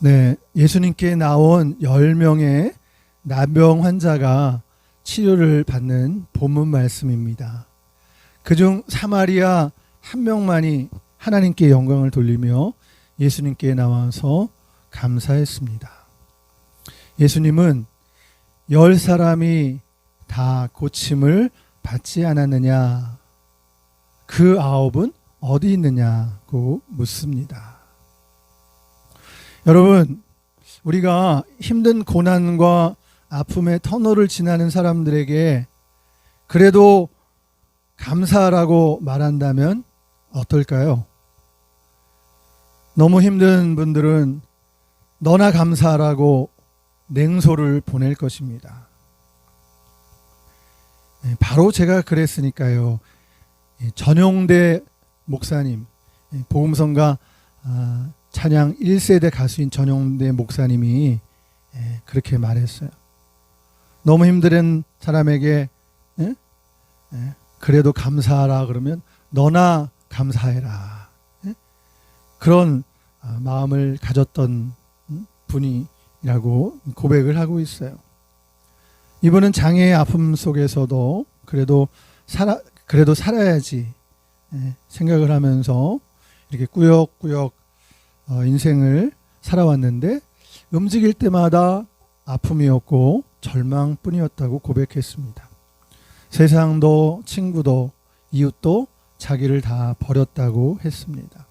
네, 예수님께 나온 10명의 나병 환자가 치료를 받는 본문 말씀입니다. 그중 사마리아 한 명만이 하나님께 영광을 돌리며 예수님께 나와서 감사했습니다. 예수님은 10사람이 다 고침을 받지 않았느냐, 그 9은 어디 있느냐고 묻습니다. 여러분, 우리가 힘든 고난과 아픔의 터널을 지나는 사람들에게 그래도 감사하라고 말한다면 어떨까요? 너무 힘든 분들은 너나 감사하라고 냉소를 보낼 것입니다. 바로 제가 그랬으니까요. 전용대 목사님, 복음성가 찬양 1세대 가수인 전용대 목사님이 그렇게 말했어요. 너무 힘든 사람에게 그래도 감사하라 그러면 너나 감사해라. 그런 마음을 가졌던 분이라고 고백을 하고 있어요. 이분은 장애의 아픔 속에서도 그래도 살아야지 생각을 하면서 이렇게 꾸역꾸역 인생을 살아왔는데 움직일 때마다 아픔이었고 절망뿐이었다고 고백했습니다. 세상도 친구도 이웃도 자기를 다 버렸다고 했습니다.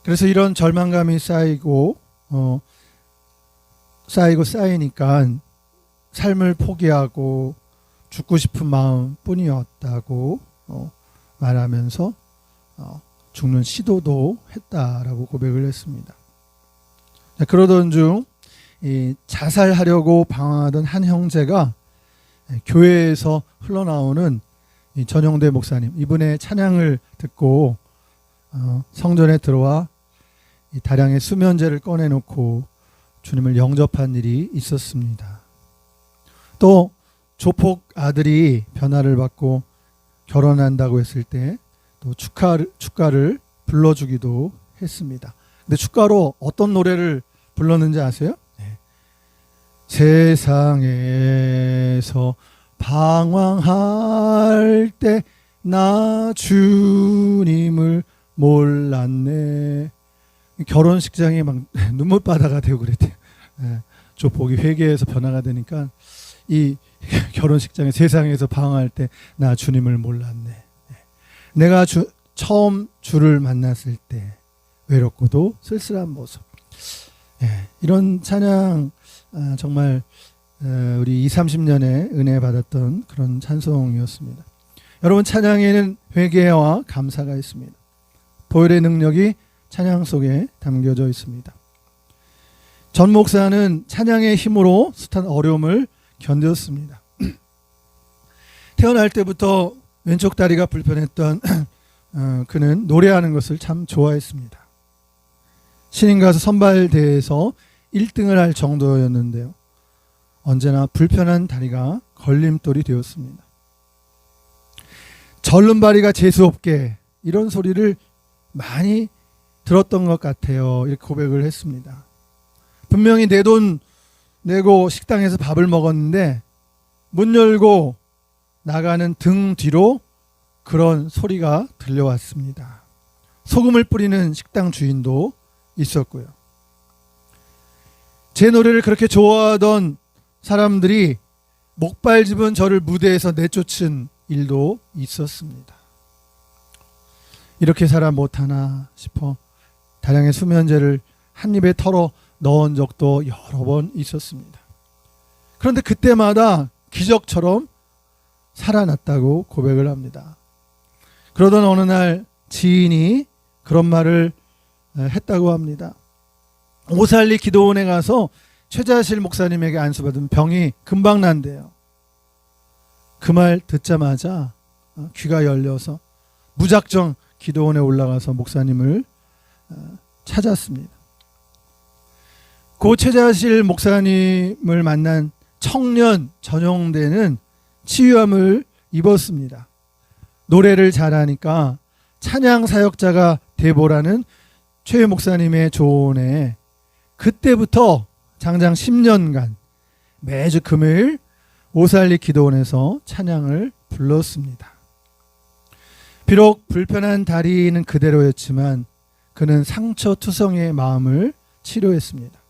그래서 이런 절망감이 쌓이니까 삶을 포기하고 죽고 싶은 마음뿐이었다고 말하면서 죽는 시도도 했다라고 고백을 했습니다. 그러던 중 자살하려고 방황하던 한 형제가 교회에서 흘러나오는 전용대 목사님, 이분의 찬양을 듣고 성전에 들어와 다량의 수면제를 꺼내놓고 주님을 영접한 일이 있었습니다. 또 조폭 아들이 변화를 받고 결혼한다고 했을 때 또 축가를 불러주기도 했습니다. 근데 축가로 어떤 노래를 불렀는지 아세요? 네. 세상에서 방황할 때 나 주님을 몰랐네. 결혼식장이 막 눈물바다가 되고 그랬대요. 네. 조폭이 회개해서 변화가 되니까 이 결혼식장에 세상에서 방황할 때 나 주님을 몰랐네. 내가 처음 주를 만났을 때 외롭고도 쓸쓸한 모습. 이런 찬양 정말 우리 20-30년에 은혜 받았던 그런 찬송이었습니다. 여러분, 찬양에는 회개와 감사가 있습니다. 보혈의 능력이 찬양 속에 담겨져 있습니다. 전 목사는 찬양의 힘으로 숱한 어려움을 견뎠습니다. 태어날 때부터 왼쪽 다리가 불편했던 그는 노래하는 것을 참 좋아했습니다. 신인가수 선발대회에서 1등을 할 정도였는데요. 언제나 불편한 다리가 걸림돌이 되었습니다. 절름발이가 재수없게 이런 소리를 많이 들었던 것 같아요. 이렇게 고백을 했습니다. 분명히 내 돈 내고 식당에서 밥을 먹었는데 문 열고 나가는 등 뒤로 그런 소리가 들려왔습니다. 소금을 뿌리는 식당 주인도 있었고요. 제 노래를 그렇게 좋아하던 사람들이 목발 집은 저를 무대에서 내쫓은 일도 있었습니다. 이렇게 살아 못하나 싶어 다량의 수면제를 한 입에 털어 넣은 적도 여러 번 있었습니다. 그런데 그때마다 기적처럼 살아났다고 고백을 합니다. 그러던 어느 날 지인이 그런 말을 했다고 합니다. 오살리 기도원에 가서 최자실 목사님에게 안수받은 병이 금방 난대요. 그 말 듣자마자 귀가 열려서 무작정 기도원에 올라가서 목사님을 찾았습니다. 그 최자실 목사님을 만난 청년 전용대는 치유함을 입었습니다. 노래를 잘하니까 찬양 사역자가 돼보라는 최 목사님의 조언에 그때부터 장장 10년간 매주 금요일 오살리 기도원에서 찬양을 불렀습니다. 비록 불편한 다리는 그대로였지만 그는 상처투성이의 마음을 치료했습니다.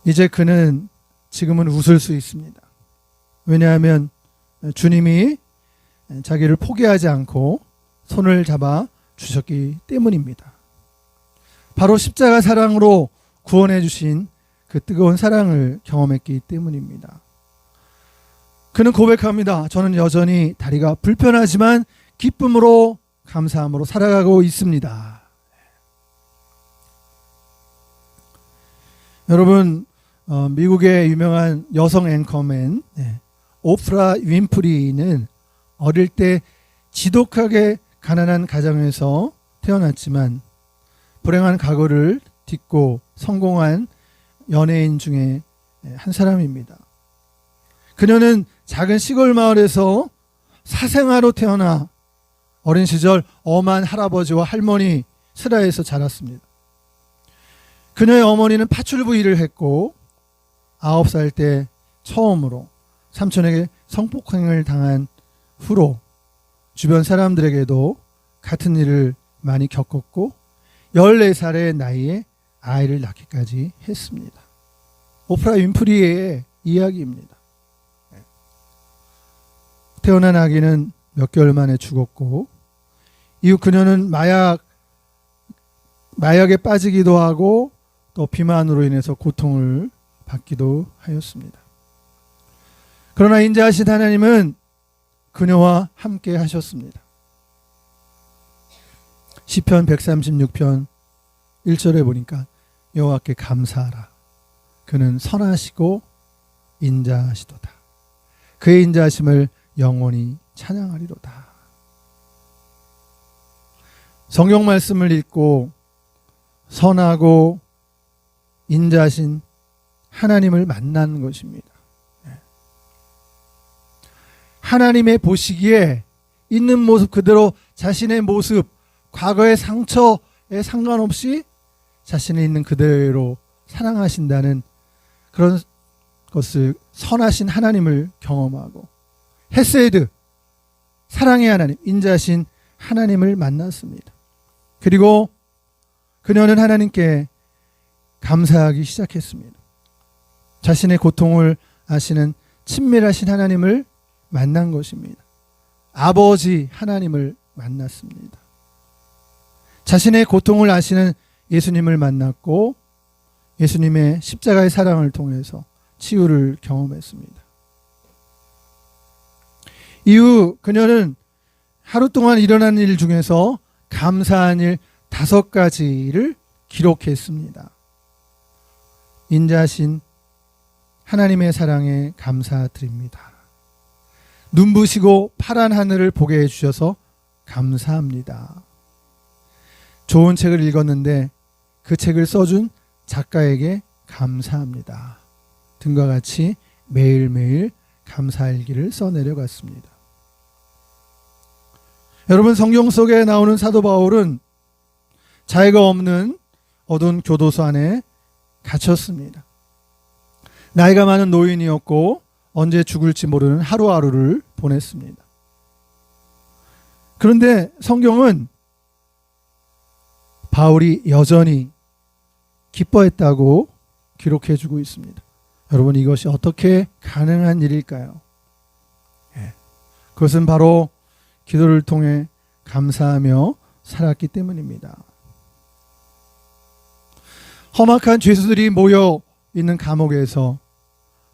이제 그는 지금은 웃을 수 있습니다. 왜냐하면 주님이 자기를 포기하지 않고 손을 잡아 주셨기 때문입니다. 바로 십자가 사랑으로 구원해 주신 그 뜨거운 사랑을 경험했기 때문입니다. 그는 고백합니다. 저는 여전히 다리가 불편하지만 기쁨으로 감사함으로 살아가고 있습니다. 여러분, 미국의 유명한 여성 앵커맨 오프라 윈프리는 어릴 때 지독하게 가난한 가정에서 태어났지만 불행한 과거를 딛고 성공한 연예인 중에 한 사람입니다. 그녀는 작은 시골 마을에서 사생아로 태어나 어린 시절 엄한 할아버지와 할머니 슬하에서 자랐습니다. 그녀의 어머니는 파출부 일을 했고 9살 때 처음으로 삼촌에게 성폭행을 당한 후로 주변 사람들에게도 같은 일을 많이 겪었고 14살의 나이에 아이를 낳기까지 했습니다. 오프라 윈프리의 이야기입니다. 태어난 아기는 몇 개월 만에 죽었고 이후 그녀는 마약에 빠지기도 하고 또 비만으로 인해서 고통을 받기도 하였습니다. 그러나 인자하신 하나님은 그녀와 함께 하셨습니다. 시편 136편 1절에 보니까 여호와께 감사하라. 그는 선하시고 인자하시도다. 그의 인자하심을 영원히 찬양하리로다. 성경 말씀을 읽고 선하고 인자하신 하나님을 만나는 것입니다. 하나님의 보시기에 있는 모습 그대로 자신의 모습, 과거의 상처에 상관없이 자신이 있는 그대로 사랑하신다는 그런 것을 선하신 하나님을 경험하고 헤세드, 사랑의 하나님, 인자하신 하나님을 만났습니다. 그리고 그녀는 하나님께 감사하기 시작했습니다. 자신의 고통을 아시는 친밀하신 하나님을 만난 것입니다. 아버지 하나님을 만났습니다. 자신의 고통을 아시는 예수님을 만났고 예수님의 십자가의 사랑을 통해서 치유를 경험했습니다. 이후 그녀는 하루 동안 일어난 일 중에서 감사한 일 5가지를 기록했습니다. 인자하신 하나님의 사랑에 감사드립니다. 눈부시고 파란 하늘을 보게 해주셔서 감사합니다. 좋은 책을 읽었는데 그 책을 써준 작가에게 감사합니다. 등과 같이 매일매일 감사일기를 써내려갔습니다. 여러분, 성경 속에 나오는 사도 바울은 자애가 없는 어두운 교도소 안에 갇혔습니다. 나이가 많은 노인이었고 언제 죽을지 모르는 하루하루를 보냈습니다. 그런데 성경은 바울이 여전히 기뻐했다고 기록해주고 있습니다. 여러분, 이것이 어떻게 가능한 일일까요? 그것은 바로 기도를 통해 감사하며 살았기 때문입니다. 험악한 죄수들이 모여 있는 감옥에서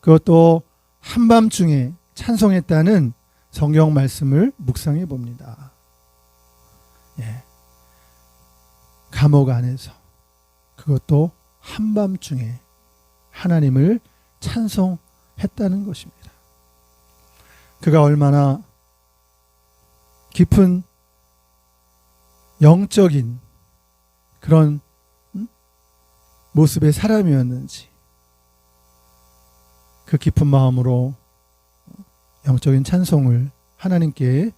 그것도 한밤중에 찬송했다는 성경 말씀을 묵상해 봅니다. 감옥 안에서 그것도 한밤중에 하나님을 찬송했다는 것입니다. 그가 얼마나 깊은 영적인 그런 모습의 사람이었는지 그 깊은 마음으로 영적인 찬송을 하나님께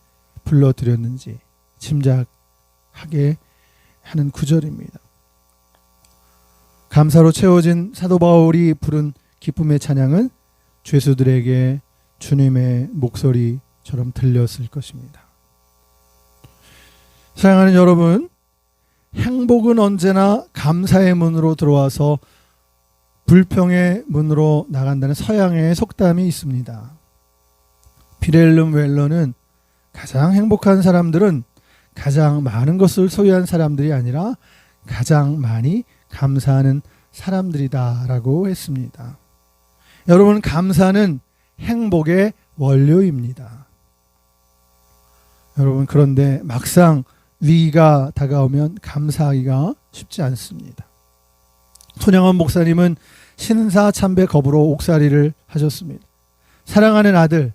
불러드렸는지 짐작하게 하는 구절입니다. 감사로 채워진 사도 바울이 부른 기쁨의 찬양은 죄수들에게 주님의 목소리처럼 들렸을 것입니다. 사랑하는 여러분, 행복은 언제나 감사의 문으로 들어와서 불평의 문으로 나간다는 서양의 속담이 있습니다. 비렐름 웰러는 가장 행복한 사람들은 가장 많은 것을 소유한 사람들이 아니라 가장 많이 감사하는 사람들이다 라고 했습니다. 여러분, 감사는 행복의 원료입니다. 여러분, 그런데 막상 위기가 다가오면 감사하기가 쉽지 않습니다. 손양원 목사님은 신사참배 겁으로 옥살이를 하셨습니다. 사랑하는 아들,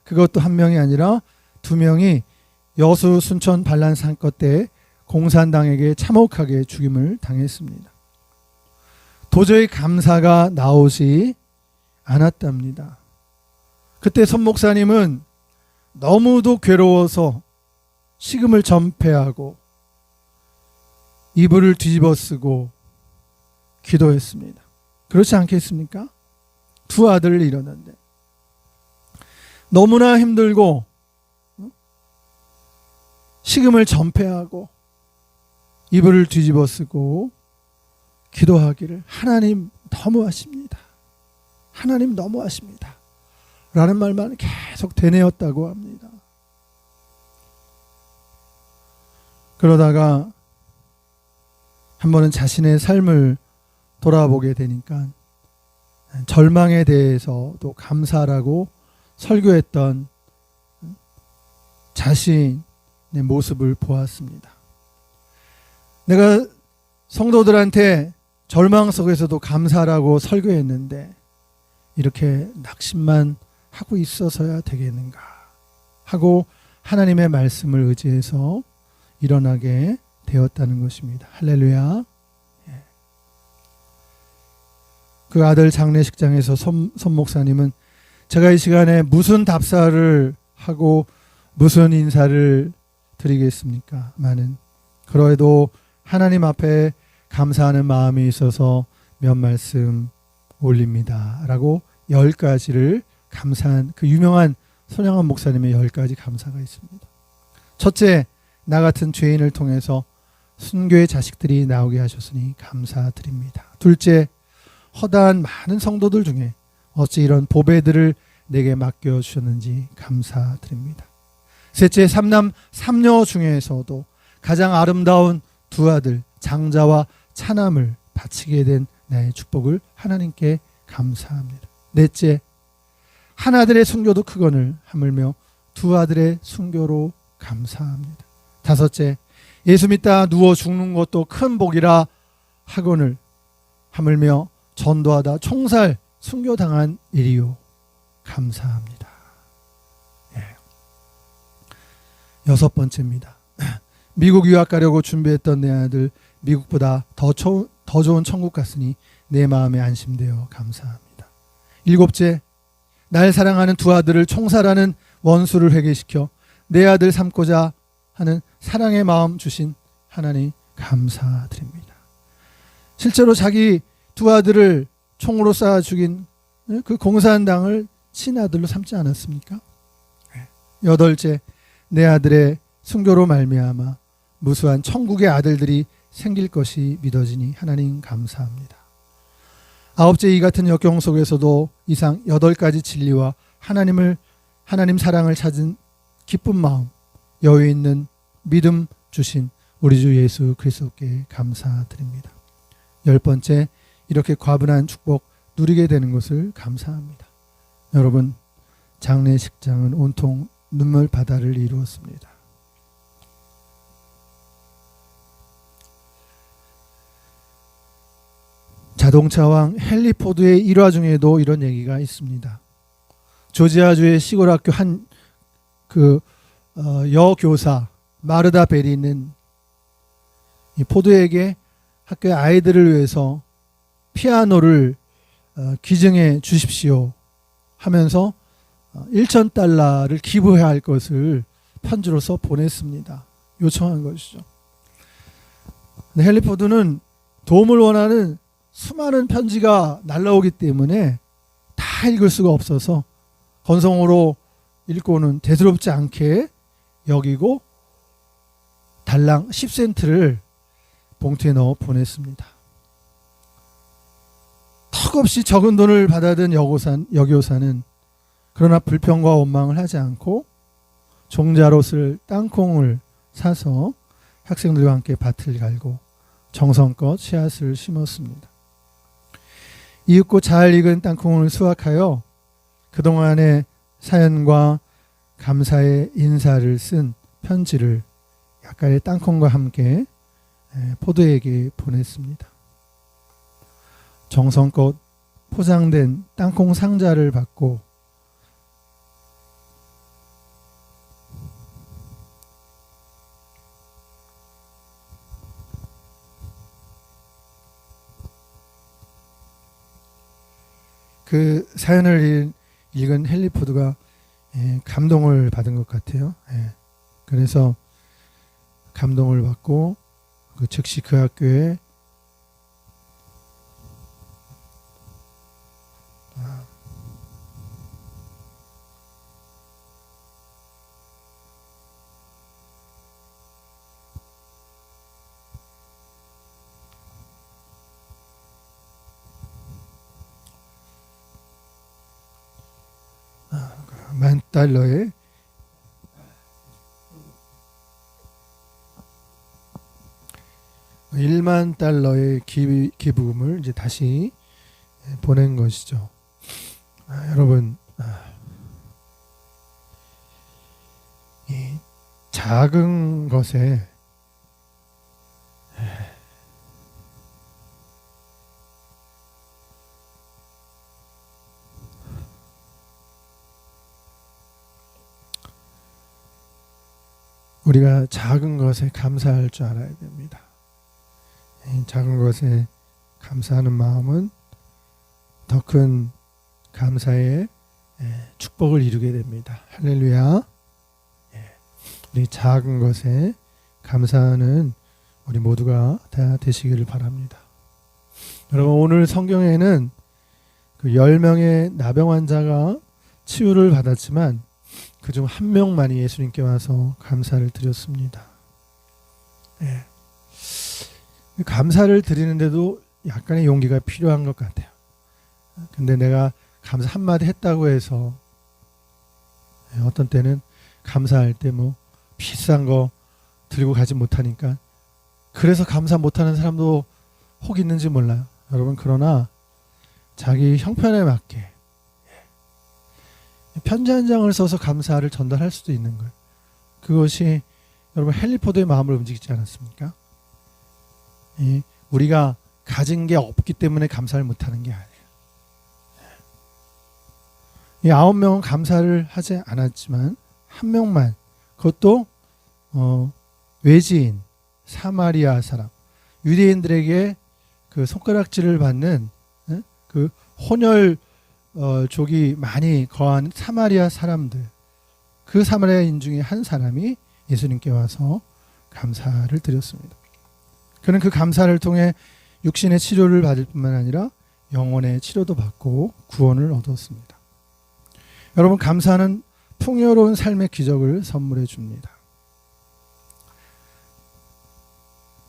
그것도 한 명이 아니라 두 명이 여수 순천 반란 사건 때 공산당에게 참혹하게 죽임을 당했습니다. 도저히 감사가 나오지 않았답니다. 그때 손 목사님은 너무도 괴로워서 식음을 전폐하고 이불을 뒤집어 쓰고 기도했습니다. 그렇지 않겠습니까? 두 아들을 잃었는데 너무나 힘들고 식음을 전폐하고 이불을 뒤집어 쓰고 기도하기를 하나님 너무하십니다. 하나님 너무하십니다. 라는 말만 계속 되뇌었다고 합니다. 그러다가 한 번은 자신의 삶을 돌아보게 되니까 절망에 대해서도 감사라고 설교했던 자신의 모습을 보았습니다. 내가 성도들한테 절망 속에서도 감사라고 설교했는데 이렇게 낙심만 하고 있어서야 되겠는가 하고 하나님의 말씀을 의지해서 일어나게 되었다는 것입니다. 할렐루야. 그 아들 장례식장에서 손 목사님은 제가 이 시간에 무슨 답사를 하고 무슨 인사를 드리겠습니까? 많은 그래도 하나님 앞에 감사하는 마음이 있어서 몇 말씀 올립니다. 라고 10가지를 감사한 그 유명한 손양원 목사님의 10가지 감사가 있습니다. 첫째, 나 같은 죄인을 통해서 순교의 자식들이 나오게 하셨으니 감사드립니다. 둘째, 허다한 많은 성도들 중에 어찌 이런 보배들을 내게 맡겨주셨는지 감사드립니다. 셋째, 삼남 삼녀 중에서도 가장 아름다운 두 아들 장자와 차남을 바치게 된 나의 축복을 하나님께 감사합니다. 넷째, 한 아들의 순교도 크거늘 하물며 두 아들의 순교로 감사합니다. 다섯째, 예수 믿다 누워 죽는 것도 큰 복이라 하거늘 하물며 전도하다 총살 순교당한 일이요 감사합니다. 여섯 번째입니다. 미국 유학 가려고 준비했던 내 아들 미국보다 더 좋은 천국 갔으니 내 마음에 안심되어 감사합니다. 일곱째, 날 사랑하는 두 아들을 총살하는 원수를 회개시켜 내 아들 삼고자 하는 사랑의 마음 주신 하나님 감사드립니다. 실제로 자기 두 아들을 총으로 쏴 죽인 그 공산당을 친아들로 삼지 않았습니까? 여덟째, 내 아들의 순교로 말미암아 무수한 천국의 아들들이 생길 것이 믿어지니 하나님 감사합니다. 아홉째, 이 같은 역경 속에서도 이상 8가지 진리와 하나님 사랑을 찾은 기쁜 마음, 여유 있는 믿음 주신 우리 주 예수 그리스도께 감사드립니다. 10번째, 이렇게 과분한 축복 누리게 되는 것을 감사합니다. 여러분, 장례식장은 온통 눈물 바다를 이루었습니다. 자동차왕 헨리 포드의 일화 중에도 이런 얘기가 있습니다. 조지아주의 시골 학교 한 여교사 마르다 베리는 이 포드에게 학교의 아이들을 위해서 피아노를 기증해 주십시오 하면서 $1,000를 기부해야 할 것을 편지로서 보냈습니다. 요청한 것이죠. 근데 헨리 포드는 도움을 원하는 수많은 편지가 날라오기 때문에 다 읽을 수가 없어서 건성으로 읽고는 대수롭지 않게 여기고 달랑 10센트를 봉투에 넣어 보냈습니다. 턱없이 적은 돈을 받아든 여교사는 그러나 불평과 원망을 하지 않고 종자로 쓸 땅콩을 사서 학생들과 함께 밭을 갈고 정성껏 씨앗을 심었습니다. 이윽고 잘 익은 땅콩을 수확하여 그동안의 사연과 감사의 인사를 쓴 편지를 약간의 땅콩과 함께 포도에게 보냈습니다. 정성껏 포장된 땅콩 상자를 받고 그 사연을 읽은 헨리 포드가 감동을 받은 것 같아요. 그래서 감동을 받고 즉시 그 학교에 $10,000의 $10,000의 기부금을 이제 다시 보낸 것이죠. 여러분, 이 작은 것에 우리가 작은 것에 감사할 줄 알아야 됩니다. 작은 것에 감사하는 마음은 더 큰 감사의 축복을 이루게 됩니다. 할렐루야. 우리 작은 것에 감사하는 우리 모두가 다 되시기를 바랍니다. 여러분, 오늘 성경에는 그 10명의 나병 환자가 치유를 받았지만 그중 한 명만이 예수님께 와서 감사를 드렸습니다. 감사를 드리는데도 약간의 용기가 필요한 것 같아요. 근데 내가 감사 한마디 했다고 해서 어떤 때는 감사할 때 뭐 비싼 거 들고 가지 못하니까 그래서 감사 못하는 사람도 혹 있는지 몰라요. 여러분, 그러나 자기 형편에 맞게 편지 한 장을 써서 감사를 전달할 수도 있는 거예요. 그것이 여러분 헨리 포드의 마음을 움직이지 않았습니까? 우리가 가진 게 없기 때문에 감사를 못하는 게 아니에요. 이 9명은 감사를 하지 않았지만 한 명만, 그것도 외지인 사마리아 사람, 유대인들에게 그 손가락질을 받는 그 혼혈족이 많이 거한 사마리아 사람들, 그 사마리아인 중에 한 사람이 예수님께 와서 감사를 드렸습니다. 그는 그 감사를 통해 육신의 치료를 받을 뿐만 아니라 영혼의 치료도 받고 구원을 얻었습니다. 여러분, 감사는 풍요로운 삶의 기적을 선물해 줍니다.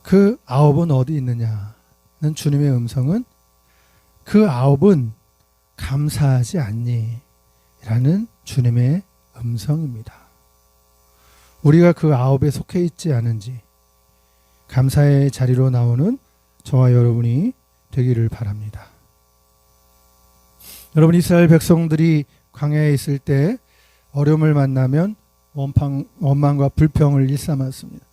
그 9은 어디 있느냐는 주님의 음성은 그 9은 감사하지 않니? 라는 주님의 음성입니다. 우리가 그 9에 속해 있지 않은지 감사의 자리로 나오는 저와 여러분이 되기를 바랍니다. 여러분, 이스라엘 백성들이 광야에 있을 때 어려움을 만나면 원망과 불평을 일삼았습니다.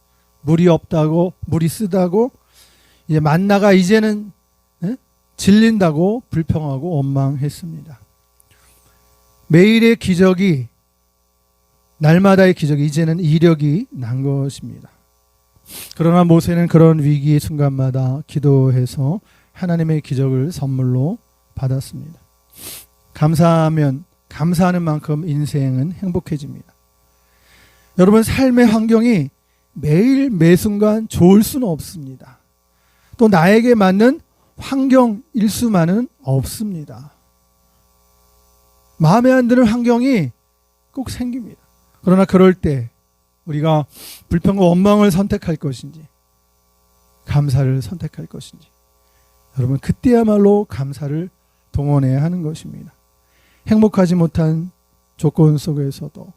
물이 없다고, 물이 쓰다고, 이제 만나가 이제는 질린다고 불평하고 원망했습니다. 매일의 기적이, 날마다의 기적이 이제는 이력이 난 것입니다. 그러나 모세는 그런 위기의 순간마다 기도해서 하나님의 기적을 선물로 받았습니다. 감사하는 만큼 인생은 행복해집니다. 여러분, 삶의 환경이 매일 매 순간 좋을 수는 없습니다. 또 나에게 맞는 환경일 수만은 없습니다. 마음에 안 드는 환경이 꼭 생깁니다. 그러나 그럴 때 우리가 불평과 원망을 선택할 것인지 감사를 선택할 것인지, 여러분 그때야말로 감사를 동원해야 하는 것입니다. 행복하지 못한 조건 속에서도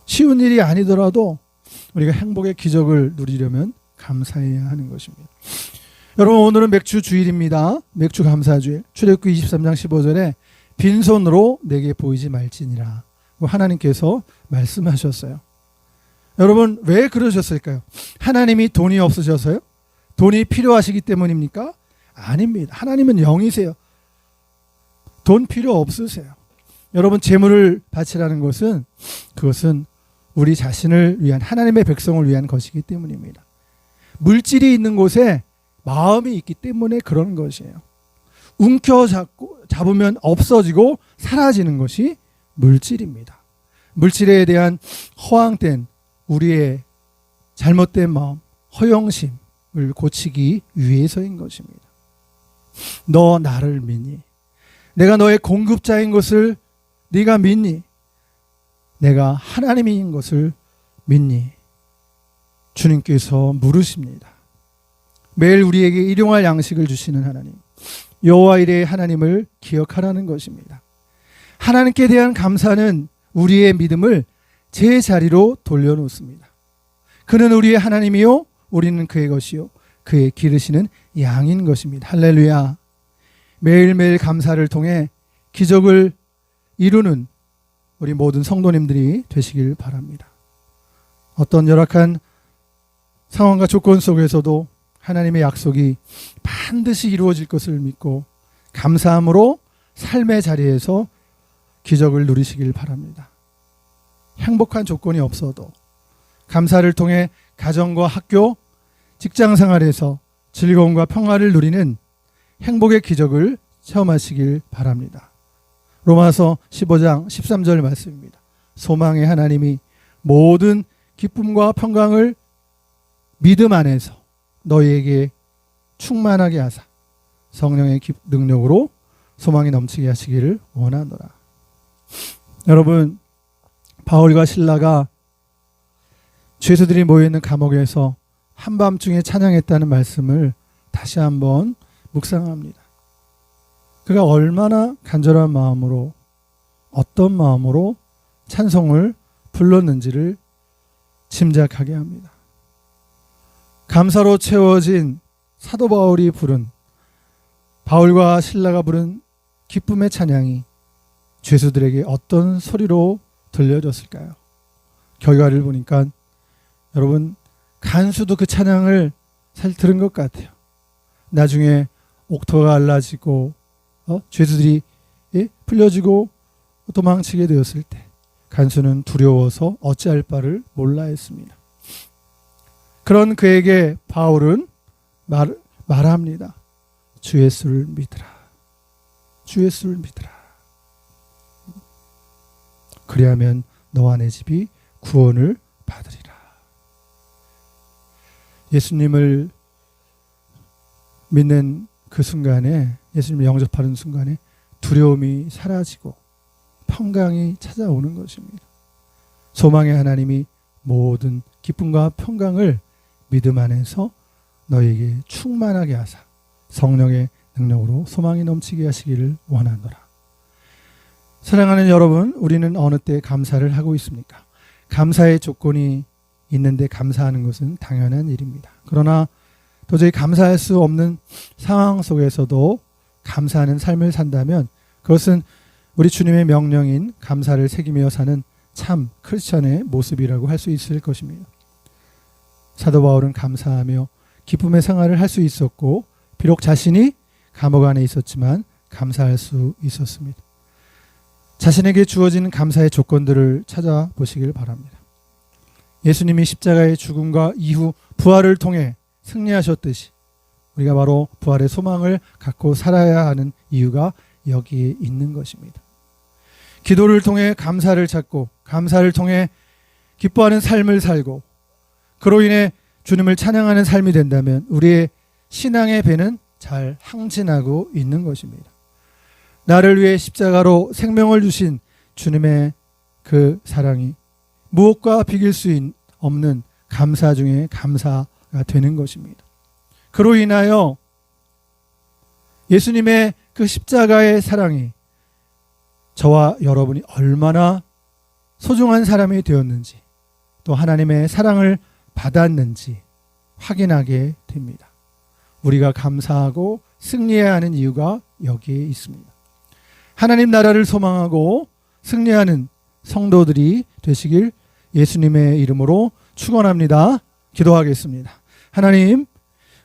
쉬운 일이 아니더라도 우리가 행복의 기적을 누리려면 감사해야 하는 것입니다. 여러분 오늘은 맥주 주일입니다. 맥주 감사주일. 출애굽기 23장 15절에 빈손으로 내게 보이지 말지니라 하나님께서 말씀하셨어요. 여러분 왜 그러셨을까요? 하나님이 돈이 없으셔서요? 돈이 필요하시기 때문입니까? 아닙니다. 하나님은 영이세요. 돈 필요 없으세요. 여러분 재물을 바치라는 것은 그것은 우리 자신을 위한, 하나님의 백성을 위한 것이기 때문입니다. 물질이 있는 곳에 마음이 있기 때문에 그런 것이에요. 잡으면 없어지고 사라지는 것이 물질입니다. 물질에 대한 허황된 우리의 잘못된 마음, 허영심을 고치기 위해서인 것입니다. 너 나를 믿니? 내가 너의 공급자인 것을 네가 믿니? 내가 하나님인 것을 믿니? 주님께서 물으십니다. 매일 우리에게 일용할 양식을 주시는 하나님, 여호와 이레의 하나님을 기억하라는 것입니다. 하나님께 대한 감사는 우리의 믿음을 제자리로 돌려놓습니다. 그는 우리의 하나님이요 우리는 그의 것이요 그의 기르시는 양인 것입니다. 할렐루야. 매일매일 감사를 통해 기적을 이루는 우리 모든 성도님들이 되시길 바랍니다. 어떤 열악한 상황과 조건 속에서도 하나님의 약속이 반드시 이루어질 것을 믿고 감사함으로 삶의 자리에서 기적을 누리시길 바랍니다. 행복한 조건이 없어도 감사를 통해 가정과 학교, 직장 생활에서 즐거움과 평화를 누리는 행복의 기적을 체험하시길 바랍니다. 로마서 15장 13절 말씀입니다. 소망의 하나님이 모든 기쁨과 평강을 믿음 안에서 너희에게 충만하게 하사 성령의 능력으로 소망이 넘치게 하시기를 원하노라. 여러분, 바울과 실라가 죄수들이 모여있는 감옥에서 한밤중에 찬양했다는 말씀을 다시 한번 묵상합니다. 그가 얼마나 간절한 마음으로, 어떤 마음으로 찬송을 불렀는지를 짐작하게 합니다. 감사로 채워진 사도 바울이 부른, 바울과 실라가 부른 기쁨의 찬양이 죄수들에게 어떤 소리로 들려졌을까요? 결과를 보니까 여러분, 간수도 그 찬양을 잘 들은 것 같아요. 나중에 옥토가 갈라지고 죄수들이 풀려지고 도망치게 되었을 때 간수는 두려워서 어찌할 바를 몰라 했습니다. 그런 그에게 바울은 말합니다. 주 예수를 믿으라. 주 예수를 믿으라. 그리하면 너와 내 집이 구원을 받으리라. 예수님을 믿는 그 순간에, 예수님을 영접하는 순간에 두려움이 사라지고 평강이 찾아오는 것입니다. 소망의 하나님이 모든 기쁨과 평강을 믿음 안에서 너에게 충만하게 하사 성령의 능력으로 소망이 넘치게 하시기를 원하노라. 사랑하는 여러분, 우리는 어느 때 감사를 하고 있습니까? 감사의 조건이 있는데 감사하는 것은 당연한 일입니다. 그러나 도저히 감사할 수 없는 상황 속에서도 감사하는 삶을 산다면 그것은 우리 주님의 명령인 감사를 새기며 사는 참 크리스천의 모습이라고 할 수 있을 것입니다. 사도 바울은 감사하며 기쁨의 생활을 할 수 있었고 비록 자신이 감옥 안에 있었지만 감사할 수 있었습니다. 자신에게 주어진 감사의 조건들을 찾아보시길 바랍니다. 예수님이 십자가의 죽음과 이후 부활을 통해 승리하셨듯이 우리가 바로 부활의 소망을 갖고 살아야 하는 이유가 여기에 있는 것입니다. 기도를 통해 감사를 찾고 감사를 통해 기뻐하는 삶을 살고 그로 인해 주님을 찬양하는 삶이 된다면 우리의 신앙의 배는 잘 항진하고 있는 것입니다. 나를 위해 십자가로 생명을 주신 주님의 그 사랑이 무엇과 비길 수 없는 감사 중에 감사가 되는 것입니다. 그로 인하여 예수님의 그 십자가의 사랑이 저와 여러분이 얼마나 소중한 사람이 되었는지, 또 하나님의 사랑을 받았는지 확인하게 됩니다. 우리가 감사하고 승리해야 하는 이유가 여기에 있습니다. 하나님 나라를 소망하고 승리하는 성도들이 되시길 예수님의 이름으로 축원합니다. 기도하겠습니다. 하나님,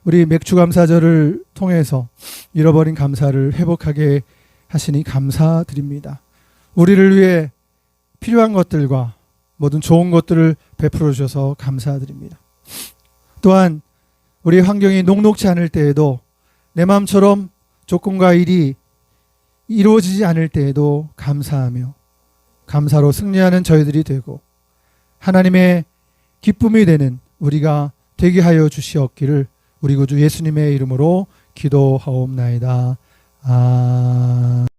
우리 맥주감사절을 통해서 잃어버린 감사를 회복하게 하시니 감사드립니다. 우리를 위해 필요한 것들과 모든 좋은 것들을 베풀어 주셔서 감사드립니다. 또한 우리 환경이 녹록지 않을 때에도 내 마음처럼 조건과 일이 이루어지지 않을 때에도 감사하며 감사로 승리하는 저희들이 되고 하나님의 기쁨이 되는 우리가 되게 하여 주시옵기를 우리 구주 예수님의 이름으로 기도하옵나이다. 아멘.